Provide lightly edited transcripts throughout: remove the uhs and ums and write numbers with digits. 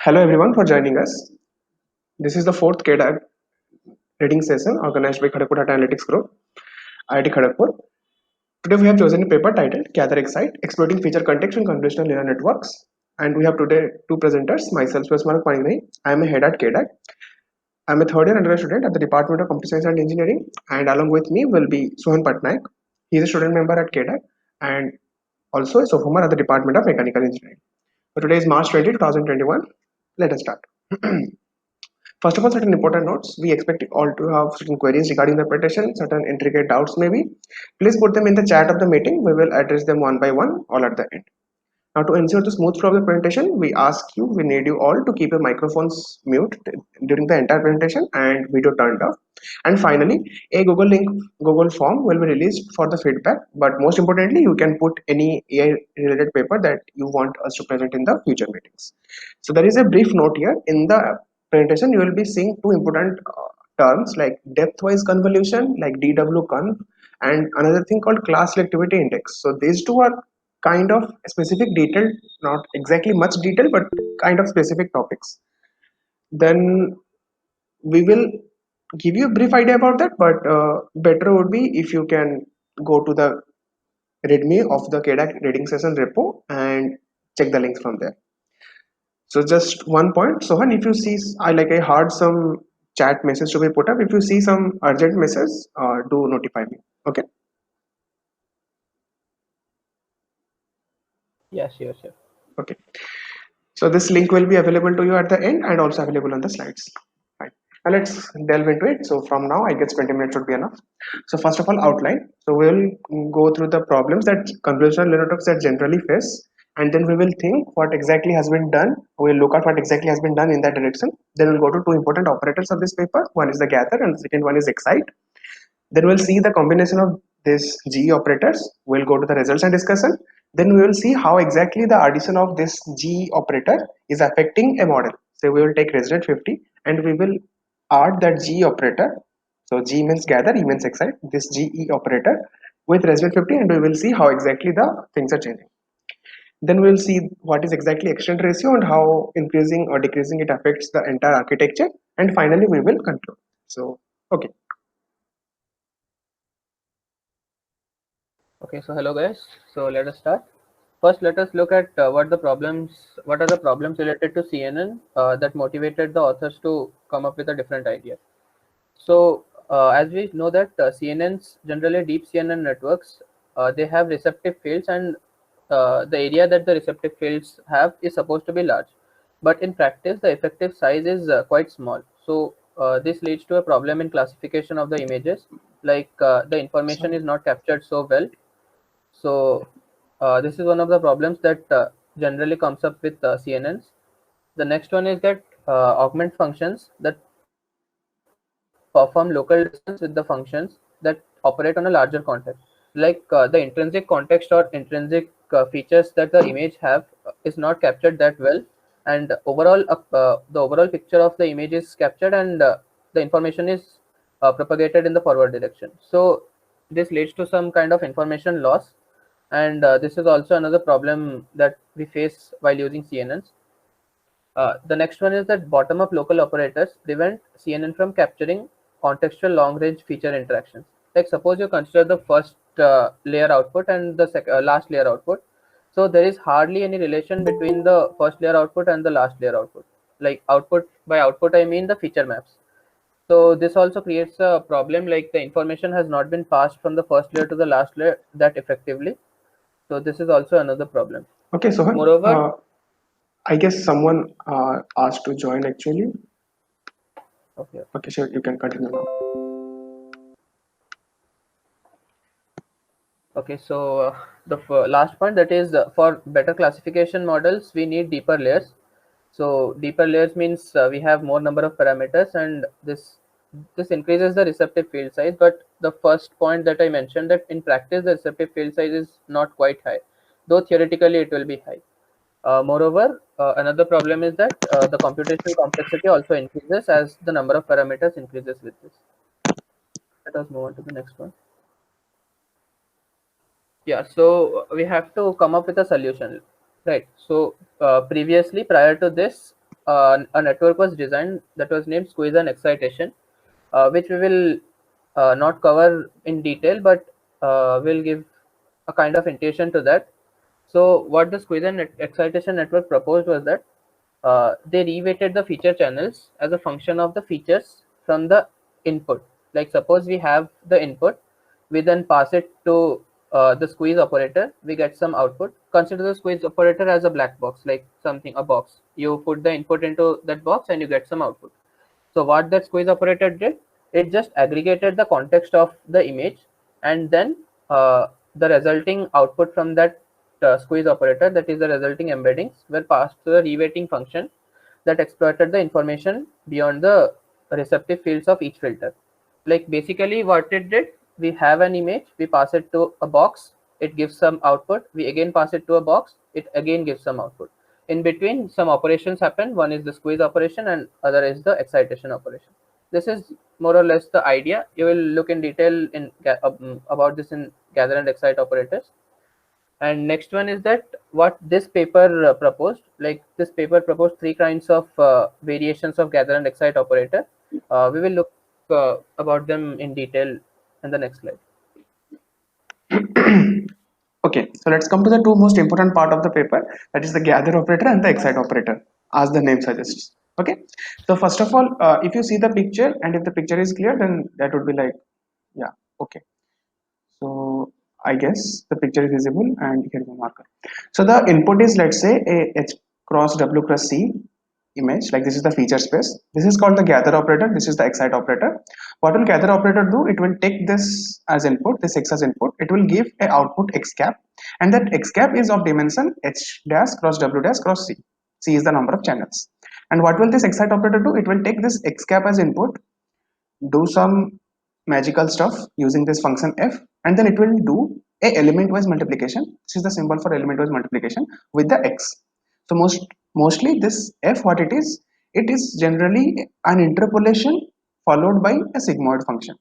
Hello everyone for joining us. This is the fourth KDAG reading session organized by Kharagpur Data Analytics Group, IIT Kharagpur. Today we have chosen a paper titled Gather Excite, Exploiting Feature Context in Convolutional Neural Networks. And we have today two presenters, myself, Swasmanak Panigani. I am a head at KDAG. I am a third year undergrad student at the Department of Computer Science and Engineering. And along with me will be Sohan Patnaik. He is a student member at KDAG and also a sophomore at the Department of Mechanical Engineering. So today is March 20, 2021. Let us start. First of all, certain important notes. We expect you all to have certain queries regarding the presentation, certain intricate doubts maybe. Please put them in the chat of the meeting. We will address them one by one all at the end. Now to ensure the smooth flow of the presentation, we need you all to keep your microphones mute during the entire presentation and video turned off. And finally, a Google form will be released for the feedback. But most importantly, you can put any AI related paper that you want us to present in the future meetings. So there is a brief note here. In the presentation, you will be seeing two important terms like depth-wise convolution, like DW-conv, and another thing called class selectivity index. So these two are kind of specific detail, not exactly much detail, but kind of specific topics. Then we will give you a brief idea about that, but better would be if you can go to the readme of the KDAG reading session repo and check the links from there. So just one point, Sohan, if you see, I heard some chat message to be put up. If you see some urgent message, do notify me. Okay. Yeah, sure. Okay. So this link will be available to you at the end and also available on the slides. Right. Now let's delve into it. So from now, I guess 20 minutes should be enough. So first of all, outline. So we'll go through the problems that convolutional neural networks that generally face, and then we will think what exactly has been done. We'll look at what exactly has been done in that direction. Then we'll go to two important operators of this paper. One is the gather and the second one is excite. Then we'll see the combination of these GE operators. We'll go to the results and discussion. Then we will see how exactly the addition of this GE operator is affecting a model. So we will take resident 50 and we will add that GE operator. So G means gather, E means excite, this GE operator with resident 50 and we will see how exactly the things are changing. Then we will see what is exactly extent ratio and how increasing or decreasing it affects the entire architecture. And finally, we will conclude. So, okay. Okay, so hello guys. So let us start. First, let us look at what are the problems related to CNN that motivated the authors to come up with a different idea. So as we know that CNNs, generally deep CNN networks, they have receptive fields, and the area that the receptive fields have is supposed to be large. But in practice, the effective size is quite small. So this leads to a problem in classification of the images, like the information is not captured so well. So this is one of the problems that generally comes up with CNNs. The next one is that augment functions that perform local distance with the functions that operate on a larger context. Like the intrinsic context or intrinsic features that the image have is not captured that well, and overall the overall picture of the image is captured, and the information is propagated in the forward direction. So this leads to some kind of information loss, and this is also another problem that we face while using CNNs. The next one is that bottom-up local operators prevent CNN from capturing contextual long-range feature interactions. Like suppose you consider the first layer output and the last layer output. So there is hardly any relation between the first layer output and the last layer output. Like output, by output I mean the feature maps. So this also creates a problem, like the information has not been passed from the first layer to the last layer that effectively. So this is also another problem. Okay, so Moreover, I guess someone asked to join actually. okay. Okay, sure, you can continue now. Okay, so the last point, that is for better classification models, we need deeper layers. So deeper layers means we have more number of parameters, and this increases the receptive field size. But the first point that I mentioned, that in practice the receptive field size is not quite high, though theoretically it will be high. Moreover, another problem is that the computational complexity also increases as the number of parameters increases with this. Let us move on to the next one. Yeah, so we have to come up with a solution, right? So previously, prior to this, a network was designed that was named squeeze and excitation, which we will not cover in detail, but will give a kind of intuition to that. So what the squeeze and excitation network proposed was that they reweighted the feature channels as a function of the features from the input. Like suppose we have the input, we then pass it to the squeeze operator, we get some output. Consider the squeeze operator as a black box, like something, a box. You put the input into that box and you get some output. So what that squeeze operator did, it just aggregated the context of the image, and then the resulting output from that squeeze operator, that is the resulting embeddings, were passed to the reweighting function that exploited the information beyond the receptive fields of each filter. Like basically what it did, we have an image, we pass it to a box, it gives some output, we again pass it to a box, it again gives some output. In between some operations happen, one is the squeeze operation and other is the excitation operation. This is more or less the idea. You will look in detail in about this in gather and excite operators. And next one is that what this paper proposed, like this paper proposed three kinds of variations of gather and excite operator. We will look about them in detail in the next slide. Okay, so let's come to the two most important part of the paper, that is the gather operator and the excite operator, as the name suggests. Okay, so first of all, if you see the picture and if the picture is clear, then that would be like, yeah, okay. So I guess the picture is visible and here is the marker. So the input is, let's say, a H cross W cross C image, like this is the feature space. This is called the gather operator, this is the excite operator. What will gather operator do? It will take this as input, this X as input, it will give a output X cap, and that X cap is of dimension H dash cross W dash cross C. C is the number of channels. And what will this excite operator do? It will take this X cap as input, do some magical stuff using this function f, and then it will do a element wise multiplication. This is the symbol for element wise multiplication with the x. So mostly this f, what it is generally an interpolation followed by a sigmoid function.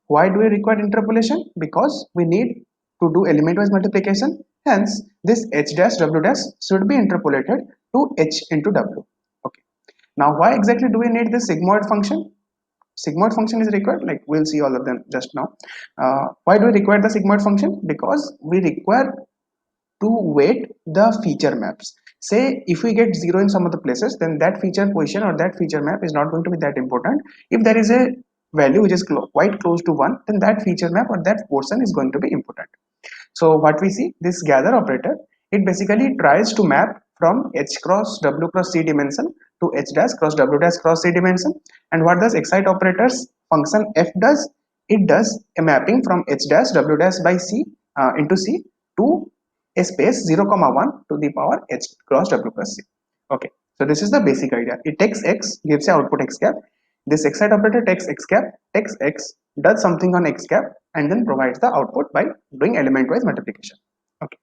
Why do we require interpolation? Because we need to do element wise multiplication, hence this h dash w dash should be interpolated to h into w. Okay, now why exactly do we need this sigmoid function? Sigmoid function is required, like we'll see all of them just now. Why do we require the sigmoid function? Because we require to weight the feature maps. Say if we get 0 in some of the places, then that feature position or that feature map is not going to be that important. If there is a value which is quite close to 1, then that feature map or that portion is going to be important. So what we see, this gather operator, it basically tries to map from h cross w cross c dimension to h dash cross w dash cross c dimension. And what does excite operators function f does? It does a mapping from h dash w dash by c into c to a space 0 comma 1 to the power h cross w plus c. Okay, so this is the basic idea. It takes x, gives a output x cap. This excite operator takes x cap, takes x, does something on x cap, and then provides the output by doing element wise multiplication. Okay.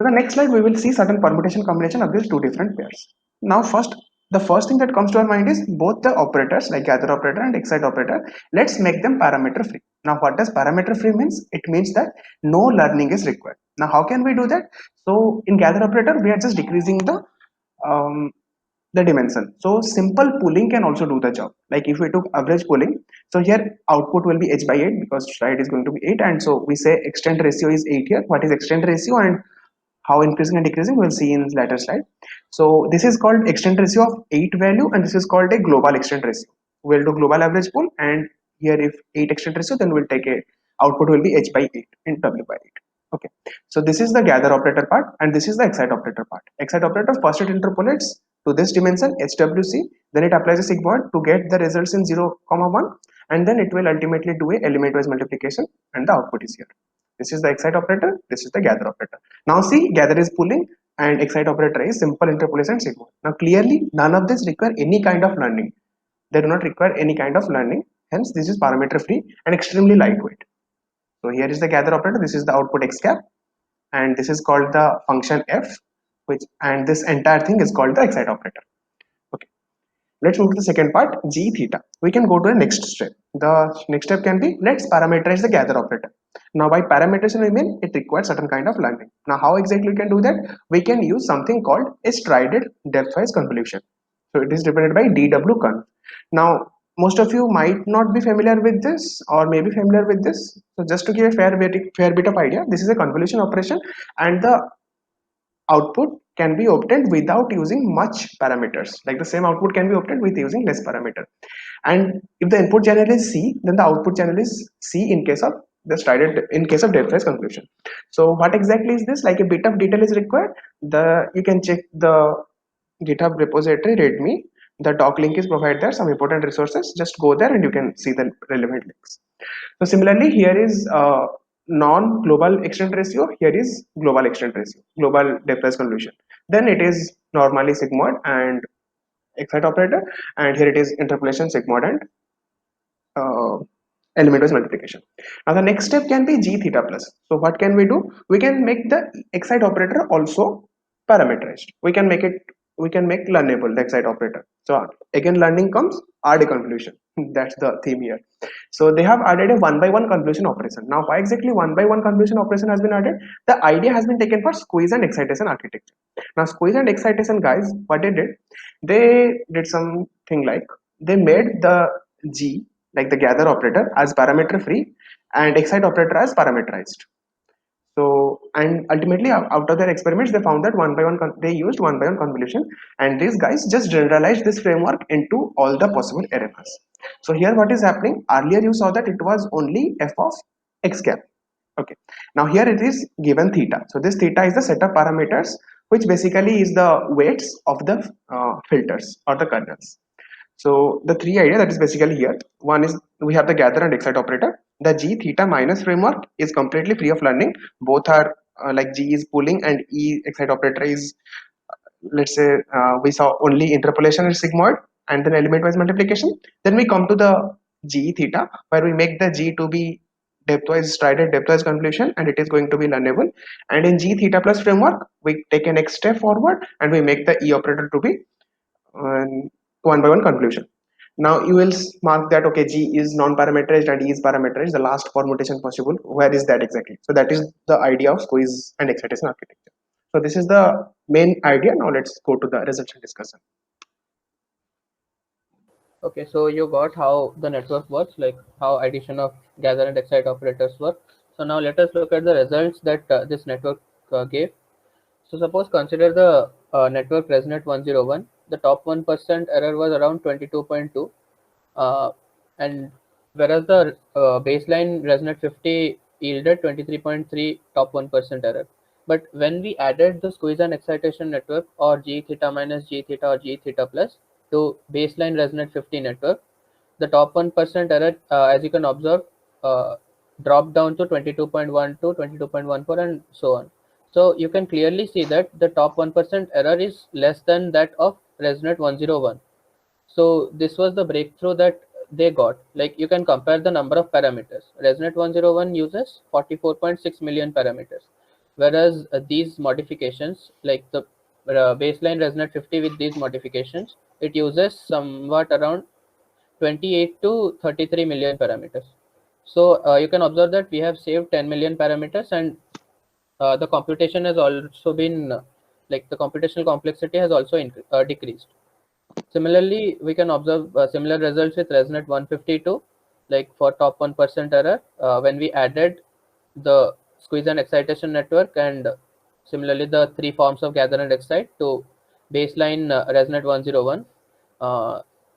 So the next slide we will see certain permutation combination of these two different pairs. Now the first thing that comes to our mind is both the operators like gather operator and excite operator, let's make them parameter free. Now what does parameter free means? It means that no learning is required. Now how can we do that? So in gather operator we are just decreasing the dimension. So simple pooling can also do the job. Like if we took average pooling, so here output will be h by 8 because stride is going to be 8, and so we say extent ratio is 8 here. What is extent ratio and how increasing and decreasing we'll see in later slide. So this is called extent ratio of 8 value, and this is called a global extent ratio. We'll do global average pool, and here if 8 extent ratio, then we'll take a output will be h by 8 and w by 8. Okay, so this is the gather operator part, and this is the excite operator part. Excite operator, first it interpolates to this dimension hwc, then it applies a sigmoid to get the results in 0 comma 1, and then it will ultimately do a element wise multiplication, and the output is here. This is the excite operator, this is the gather operator. Now see, gather is pooling and excite operator is simple interpolation sigmoid. Now clearly none of this require any kind of learning. They do not require any kind of learning, hence this is parameter free and extremely lightweight. So here is the gather operator, this is the output x cap, and this is called the function f, and this entire thing is called the excite operator. Okay, let's move to the second part, g theta. We can go to the next step. The next step can be, let's parameterize the gather operator. Now by parameterization we mean it requires certain kind of learning. Now how exactly we can do that? We can use something called a strided depthwise convolution. So it is represented by dw conv. Now, most of you might not be familiar with this or maybe familiar with this. So just to give a fair bit of idea, this is a convolution operation, and the output can be obtained without using much parameters. Like the same output can be obtained with using less parameter. And if the input channel is C, then the output channel is C in case of the strided in case of depthwise convolution. So what exactly is this? Like a bit of detail is required. You can check the GitHub repository README. The doc link is provided there. Some important resources. Just go there and you can see the relevant links. So similarly, here is non-global extent ratio. Here is global extent ratio, global depthwise convolution. Then it is normally sigmoid and excite operator, and here it is interpolation, sigmoid, and element-wise multiplication. Now the next step can be g theta plus. So what can we do? We can make the excite operator also parameterized. We can make learnable the excite operator. So again, learning comes RD convolution. That's the theme here. So they have added a one by one convolution operation. Now why exactly one by one convolution operation has been added? The idea has been taken for squeeze and excitation architecture. Now squeeze and excitation guys, what they did something like they made the G, like the gather operator, as parameter free and excite operator as parameterized. So, and ultimately out of their experiments, they found that they used one by one convolution, and these guys just generalized this framework into all the possible error bars. So here what is happening, earlier you saw that it was only f of x cap. Okay, now here it is given theta. So this theta is the set of parameters which basically is the weights of the filters or the kernels. So the three idea that is basically here. One is we have the gather and excite operator. The G theta minus framework is completely free of learning. Both are like G is pooling and E excite operator is let's say we saw only interpolation and sigmoid and then element wise multiplication. Then we come to the G theta where we make the G to be depthwise strided depthwise convolution and it is going to be learnable. And in G theta plus framework we take a next step forward and we make the E operator to be one by one convolution. Now you will mark that okay, G is non-parameterized and E is parameterized, the last permutation possible. Where is that exactly? So that is the idea of squeeze and excitation architecture. So this is the main idea. Now let's go to the results and discussion. Okay, so you got how the network works, like how addition of gather and excite operators work. So now let us look at the results that this network gave. So suppose consider the network ResNet 101. The top 1% error was around 22.2, and whereas the baseline ResNet 50 yielded 23.3 top 1% error. But when we added the squeeze and excitation network or G theta minus G theta or G theta plus to baseline ResNet 50 network, the top 1% error, as you can observe, dropped down to 22.12, 22.14, and so on. So you can clearly see that the top 1% error is less than that of ResNet 101. So this was the breakthrough that they got. Like you can compare the number of parameters. ResNet 101 uses 44.6 million parameters, whereas these modifications, like the baseline ResNet 50 with these modifications, it uses somewhat around 28 to 33 million parameters. So you can observe that we have saved 10 million parameters, and the computation has also been like the computational complexity has also decreased. Similarly, we can observe similar results with ResNet 152, like for top 1% error, when we added the squeeze and excitation network and similarly the three forms of gather and excite to baseline ResNet 101,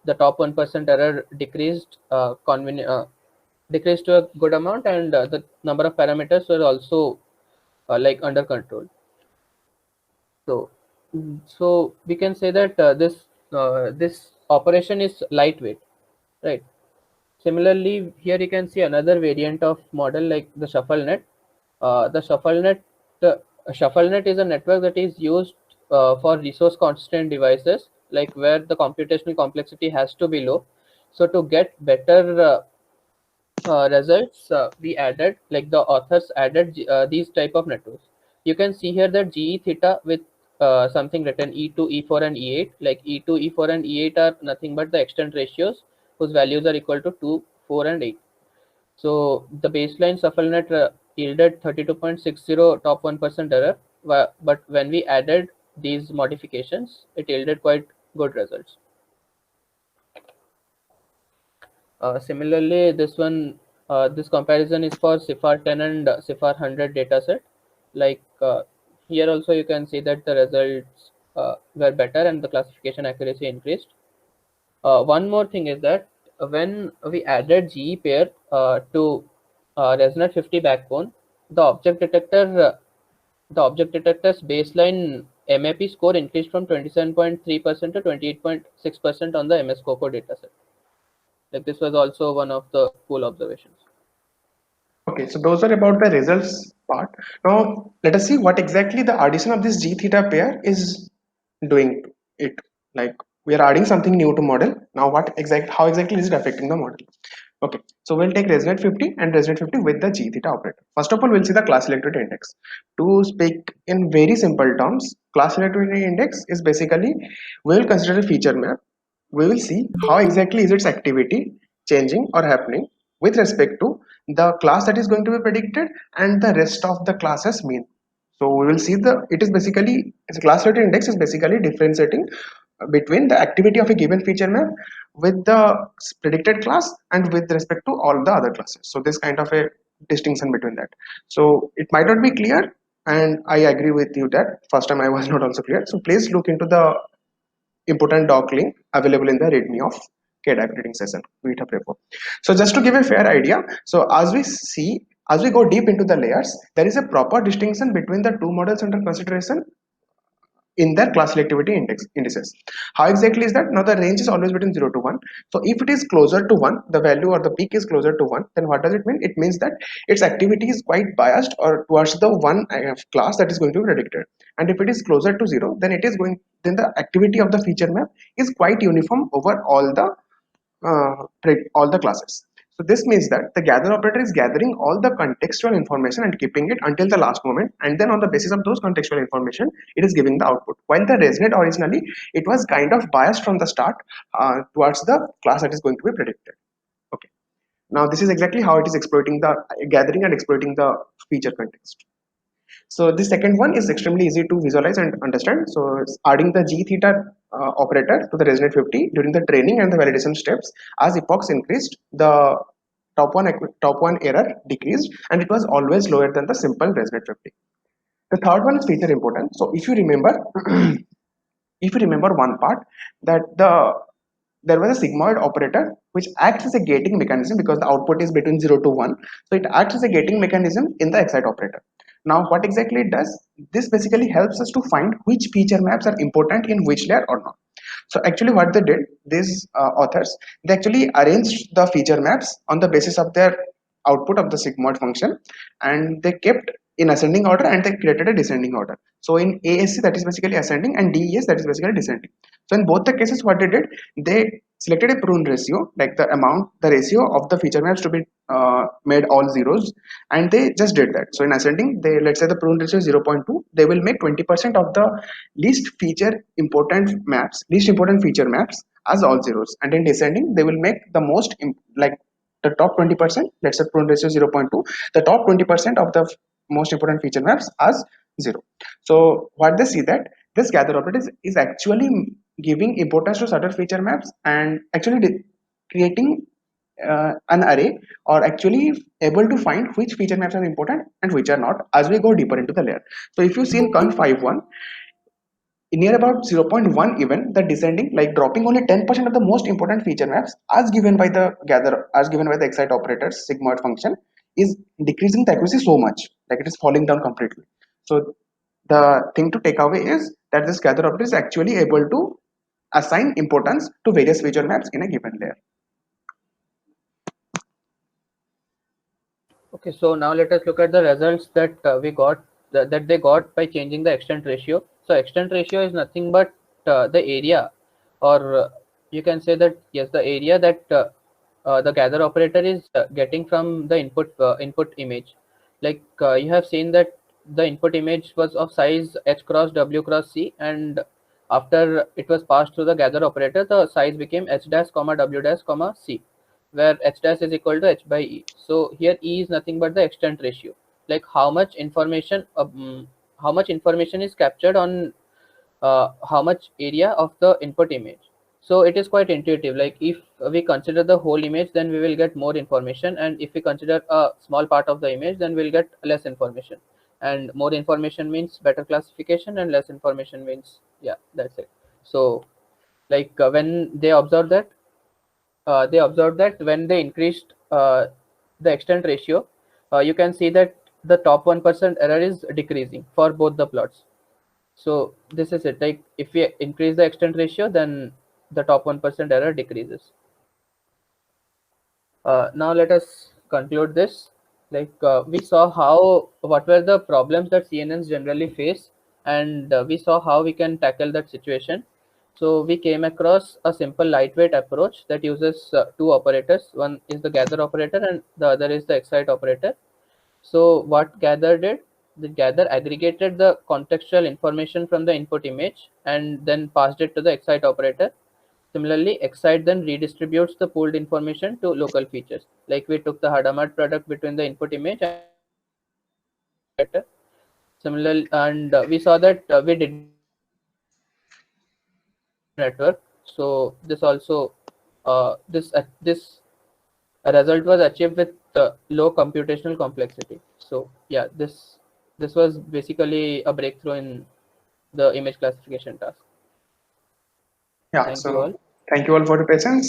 the top 1% error decreased decreased to a good amount, and the number of parameters were also like under control. So we can say that this operation is lightweight, right? Similarly, here you can see another variant of model like the ShuffleNet. The ShuffleNet is a network that is used for resource constrained devices, like where the computational complexity has to be low. So to get better results, we added, like the authors added these type of networks. You can see here that GE theta with something written E2, E4 and E8, like E2, E4 and E8 are nothing but the extent ratios whose values are equal to 2, 4 and 8. So the baseline ShuffleNet yielded 32.60 top 1% error, but when we added these modifications, it yielded quite good results. Similarly, this comparison is for CIFAR 10 and CIFAR 100 dataset. Like here also you can see that the results were better and the classification accuracy increased. One more thing is that when we added GE pair to ResNet 50 backbone, the object detector's baseline MAP score increased from 27.3% to 28.6% on the MS COCO dataset. Like this was also one of the cool observations. Okay, so those are about the results part. Now let us see what exactly the addition of this G theta pair is doing to it. Like we are adding something new to model. Now how exactly is it affecting the model? Okay, so we'll take ResNet 50 and ResNet 50 with the G theta operator. First of all, we'll see the class selectivity index. To speak in very simple terms, class selectivity index is basically, we will consider a feature map. We will see how exactly is its activity changing or happening with respect to the class that is going to be predicted and the rest of the classes mean. So we will see it is basically, the class selectivity index is basically differentiating between the activity of a given feature map with the predicted class and with respect to all the other classes. So this kind of a distinction between that. So it might not be clear, and I agree with you that first time I was not also clear. So please look into the important doc link available in the readme of KDAG reading session GitHub repo. So just to give a fair idea, so as we go deep into the layers, there is a proper distinction between the two models under consideration in their class selectivity indices. How exactly is that? Now the range is always between 0 to 1. So if it is closer to 1, the value or the peak is closer to 1, then what does it mean? It means that its activity is quite biased or towards the one class that is going to be predicted. And if it is closer to 0, then then the activity of the feature map is quite uniform over all the classes. So this means that the gather operator is gathering all the contextual information and keeping it until the last moment, and then on the basis of those contextual information, it is giving the output. While the ResNet originally, it was kind of biased from the start towards the class that is going to be predicted. Okay. Now this is exactly how it is exploiting the gathering and exploiting the feature context. So the second one is extremely easy to visualize and understand. So it's adding the G theta operator to the ResNet 50 during the training and the validation steps. As epochs increased, the top one error decreased, and it was always lower than the simple ResNet 50. The third one is feature important. So if you remember, if you remember one part, that there was a sigmoid operator which acts as a gating mechanism because the output is between 0 to 1. So it acts as a gating mechanism in the excite operator. Now what exactly it does? This basically helps us to find which feature maps are important in which layer or not. So actually what they did, these authors, they actually arranged the feature maps on the basis of their output of the sigmoid function, and they kept in ascending order and they created a descending order. So in ASC that is basically ascending and DES that is basically descending. So in both the cases what they did, they selected a prune ratio, like the ratio of the feature maps to be made all zeros, and they just did that. So in ascending, let's say the prune ratio is 0.2, they will make 20% of the least important feature maps as all zeros, and in descending they will make the most like the top 20%, let's say prune ratio 0.2, the top 20% of the most important feature maps as 0. So what they see that this gather operator is actually giving importance to certain feature maps and actually creating an array, or actually able to find which feature maps are important and which are not as we go deeper into the layer. So if you see in Conf 5.1, near about 0.1 even, the descending, like dropping only 10% of the most important feature maps as given by the excite operator's sigmoid function, is decreasing the accuracy so much, like it is falling down completely. So the thing to take away is that this gather operator is actually able to assign importance to various feature maps in a given layer. Okay, so now let us look at the results that that they got by changing the extent ratio. So extent ratio is nothing but the area, or you can say that yes, the area that the gather operator is getting from the input image. Like you have seen that the input image was of size h cross w cross c, and after it was passed through the gather operator, the size became h dash comma w dash comma c, where h dash is equal to h by e. So here e is nothing but the extent ratio, like how much information is captured on how much area of the input image. So it is quite intuitive. Like if we consider the whole image, then we will get more information, and if we consider a small part of the image, then we'll get less information. And more information means better classification, and less information means, yeah, that's it. So like when they observed that when they increased the extent ratio, you can see that the top 1% error is decreasing for both the plots. So this is it. Like if we increase the extent ratio, then the top 1% error decreases. Now let us conclude this. Like we saw what were the problems that CNNs generally face, and we saw how we can tackle that situation. So we came across a simple lightweight approach that uses two operators. One is the gather operator, and the other is the excite operator. So what gather did? The gather aggregated the contextual information from the input image and then passed it to the excite operator. Similarly, excite then redistributes the pooled information to local features. Like we took the Hadamard product between the input image and similarly, and we saw that we did network. So this also this result was achieved with low computational complexity. So yeah, this was basically a breakthrough in the image classification task. Yeah, Thank you so all. thank you all for your patience.